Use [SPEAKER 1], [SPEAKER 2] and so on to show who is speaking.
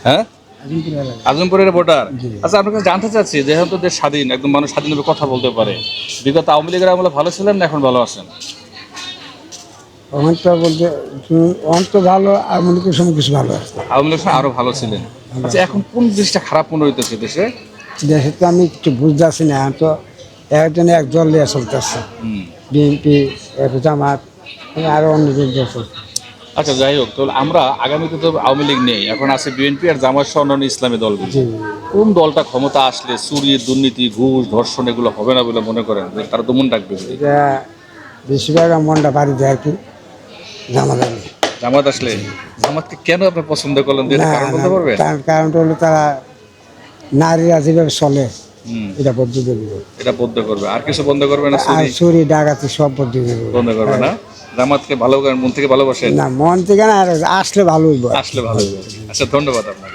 [SPEAKER 1] হ্যাঁ, আজমপুরের ভোটার। আচ্ছা, আপনার কাছে জানতে চাচ্ছি, যেহেতু দেশ স্বাধীন, একদম মানুষ স্বাধীনভাবে কথা বলতে পারে, বিগত আওয়ামী লীগের আমলে ভালো ছিলেন না এখন ভালো আছেন?
[SPEAKER 2] অনেকটা বলতে অনেক তো ভালো আর মনে করি সময় কিছু ভালো আছে।
[SPEAKER 1] আওয়ামী লীগের সময় আরো ভালো ছিলেন। আচ্ছা, এখন কোন জিনিসটা খারাপ মনে হইতেছে দেশে?
[SPEAKER 2] দেশে তো আমি কিছু বুঝতে পারছি না, এখন তো একজনে এক দল নিয়ে চলতেছে,
[SPEAKER 1] হুম।
[SPEAKER 2] বিএনপি, জামাত, আরো অন্য দল চলছে।
[SPEAKER 1] আচ্ছা, যাই হোক, তাহলে আমরা আগামীতে তো আওয়ামী লীগ নেই, এখন আছে বিএনপি আর জামাত সহ অন্যান্য ইসলামী দলগুলো।
[SPEAKER 2] জি,
[SPEAKER 1] কোন দলটা ক্ষমতা আসলে চুরি, দুর্নীতি, ঘুষ, ধর্ষণ এগুলো হবে না বলে মনে করেন? যে তারা দমন ডাকবে?
[SPEAKER 2] এটা বেশিরভাগ মনটা বাড়ি দেয় আর কি, জামাত আলী।
[SPEAKER 1] জামাত আসলে? জামাতকে কেন আপনি পছন্দ করলেন?
[SPEAKER 2] না
[SPEAKER 1] কারণ
[SPEAKER 2] না,
[SPEAKER 1] বলতে পারবেন?
[SPEAKER 2] তার কারণটা হলো তারা নারীরা যেভাবে চলে
[SPEAKER 1] হুম।
[SPEAKER 2] এটা বদলে দেবে,
[SPEAKER 1] এটা বন্ধ করবে, আর কিছু বন্ধ করবে না?
[SPEAKER 2] আর
[SPEAKER 1] চুরি
[SPEAKER 2] চুরি ডাকাতি সব বদলে দেবে।
[SPEAKER 1] বন্ধ করবে না? জামাতকে ভালো মন থেকে ভালোবাসেন?
[SPEAKER 2] না, মন থেকে না, আর আসলে ভালো হইব।
[SPEAKER 1] আসলে ভালো হবে। আচ্ছা, ধন্যবাদ আপনাকে।